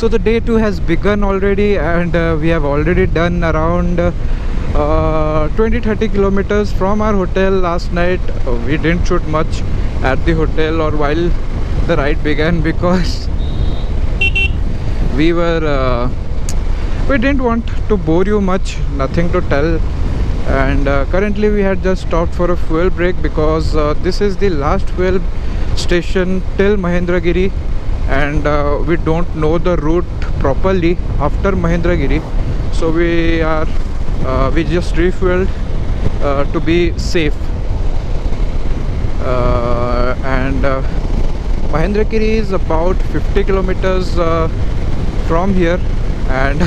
So the day 2 has begun already, and we have already done around 20-30 kilometers from our hotel. Last night we didn't shoot much at the hotel or while the ride began, because we didn't want to bore you much, nothing to tell. And currently we had just stopped for a fuel break, because this is the last fuel station till Mahendragiri, and we don't know the route properly after Mahendragiri, so we just refueled to be safe. And Mahendragiri is about 50 kilometers from here, and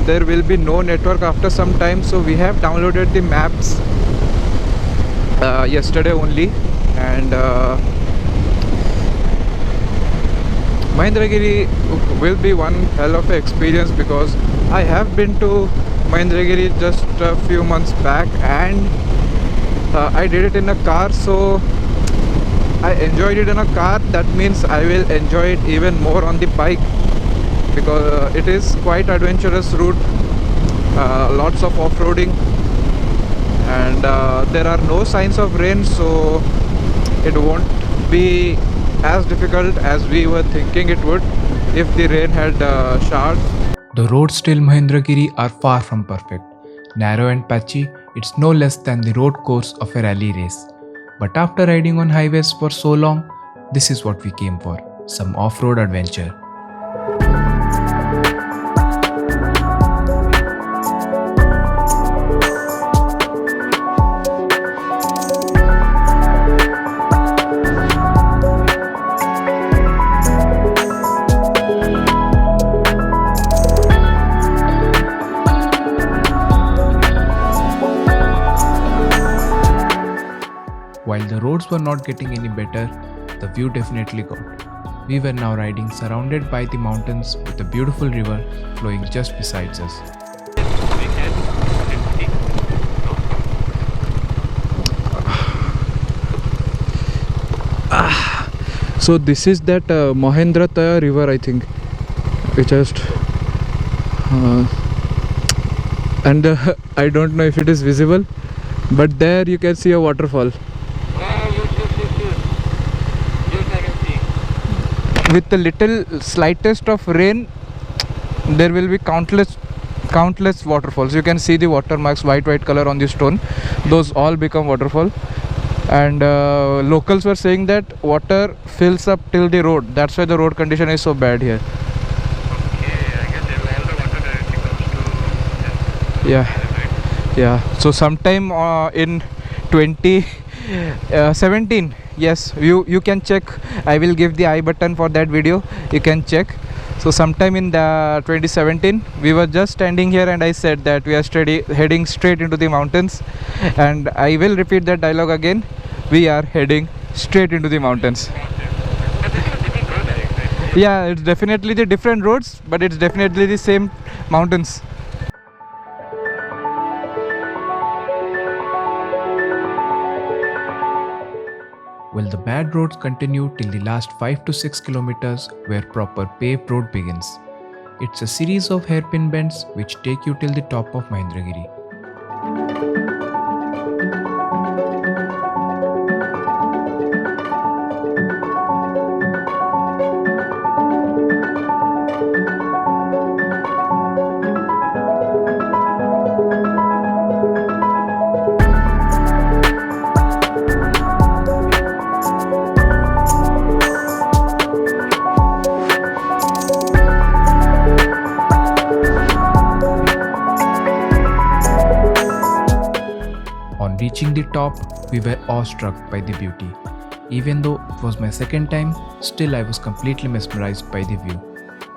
there will be no network after some time, so we have downloaded the maps yesterday only. And Mahendragiri will be one hell of an experience, because I have been to Mahendragiri just a few months back, and I did it in a car, so I enjoyed it in a car. That means I will enjoy it even more on the bike, because it is quite adventurous route, lots of off-roading, and there are no signs of rain, so it won't be as difficult as we were thinking it would if the rain had showered. The roads till Mahendragiri are far from perfect. Narrow and patchy, it's no less than the road course of a rally race. But after riding on highways for so long, this is what we came for, some off-road adventure. While the roads were not getting any better, the view definitely got. We were now riding surrounded by the mountains with a beautiful river flowing just beside us. So this is that Mahendragiri river, I think. We just and I don't know if it is visible, but there you can see a waterfall. With the little slightest of rain, there will be countless waterfalls. You can see the watermarks, white color on the stone. Those all become waterfall. And locals were saying that water fills up till the road. That's why the road condition is so bad here. Okay, I guess the water directly comes to Yeah. So sometime in 2017, yes, you can check. I will give the I button for that video. You can check. So sometime in the 2017, we were just standing here, and I said that we are heading straight into the mountains. And I will repeat that dialogue again. We are heading straight into the mountains. Yeah, it's definitely the different roads, but it's definitely the same mountains. Well, the bad roads continue till the last 5 to 6 kilometers where proper paved road begins. It's a series of hairpin bends which take you till the top of Mahendragiri. Reaching the top, we were awestruck by the beauty. Even though it was my second time, still I was completely mesmerized by the view.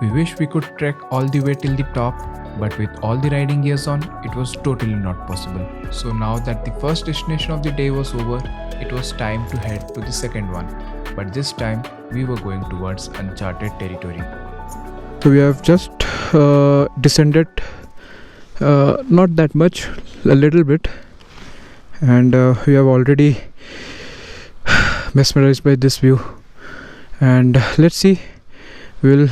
We wish we could trek all the way till the top, but with all the riding gears on, it was totally not possible. So now that the first destination of the day was over, it was time to head to the second one. But this time, we were going towards uncharted territory. So we have just descended, not that much, a little bit. And we have already mesmerized by this view, and let's see, we'll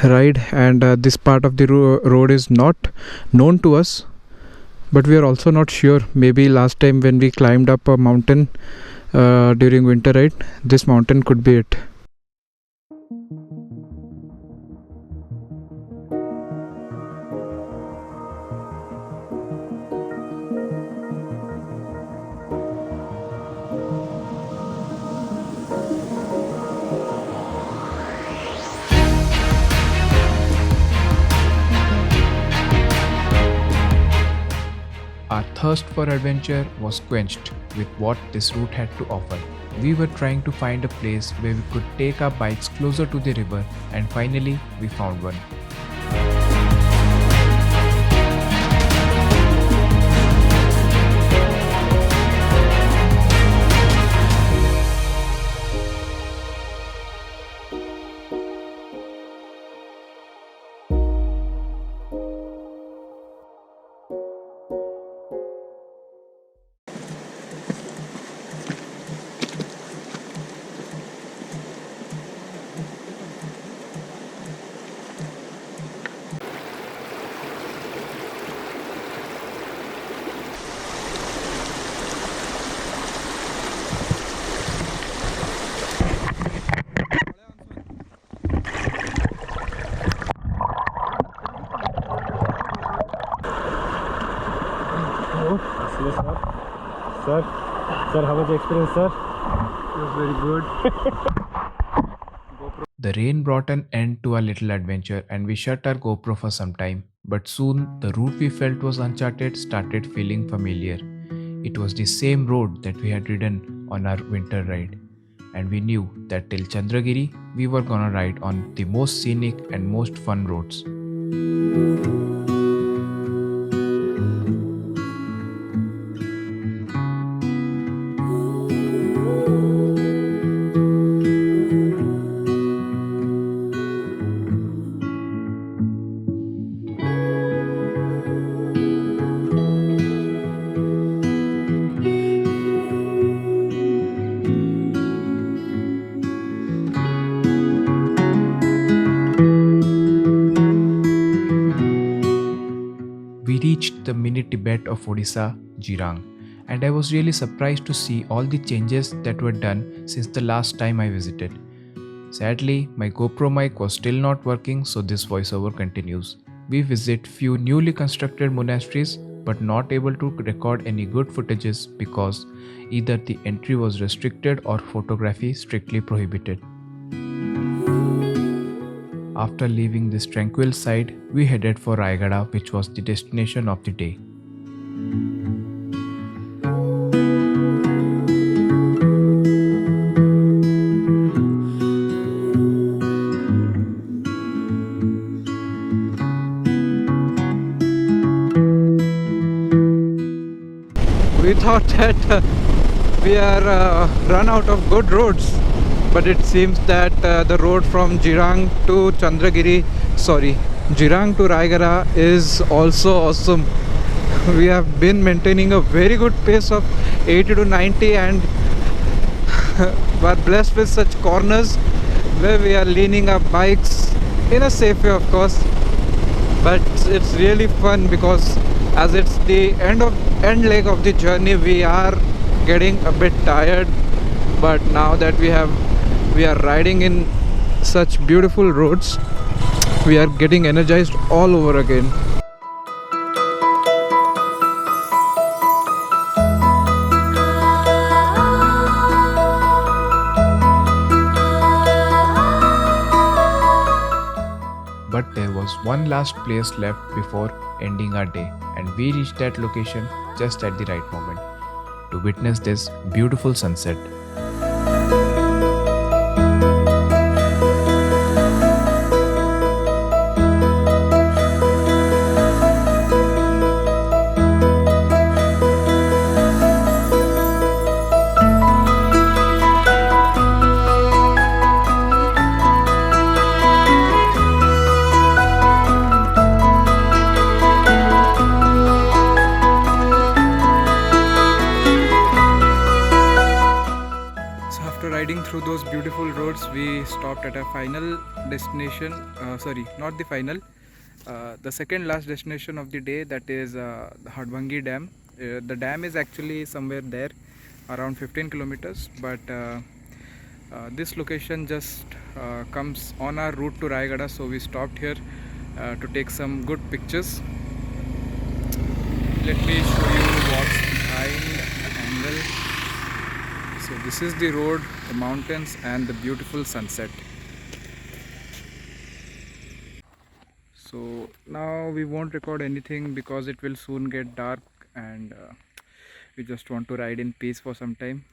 ride, and this part of the road is not known to us, but we are also not sure. Maybe last time when we climbed up a mountain during winter ride, this mountain could be it. Our thirst for adventure was quenched with what this route had to offer. We were trying to find a place where we could take our bikes closer to the river, and finally we found one. Yes, sir. Sir, how was the experience, sir? It was very good. The rain brought an end to our little adventure and we shut our GoPro for some time. But soon, the route we felt was uncharted started feeling familiar. It was the same road that we had ridden on our winter ride. And we knew that till Chandragiri, we were gonna ride on the most scenic and most fun roads. We reached the mini Tibet of Odisha, Jirang, and I was really surprised to see all the changes that were done since the last time I visited. Sadly, my GoPro mic was still not working, so this voiceover continues. We visit few newly constructed monasteries but not able to record any good footages because either the entry was restricted or photography strictly prohibited. After leaving this tranquil side, we headed for Rayagada, which was the destination of the day. We thought that we are run out of good roads, but it seems that the road from Jirang to Jirang to Raigara is also awesome. We have been maintaining a very good pace of 80 to 90 and were blessed with such corners where we are leaning our bikes in a safe way, of course. But it's really fun because as it's the end leg of the journey, we are getting a bit tired, but now that we are riding in such beautiful roads, we are getting energized all over again. But there was one last place left before ending our day, and we reached that location just at the right moment to witness this beautiful sunset. stopped at a final destination. Sorry, not the final. The second last destination of the day, that is the Hadvangi Dam. The dam is actually somewhere there, around 15 kilometers, but this location just comes on our route to Rayagada, so we stopped here to take some good pictures. Let me show you what's behind the angle. So this is the road, the mountains and the beautiful sunset. So now we won't record anything because it will soon get dark, and we just want to ride in peace for some time.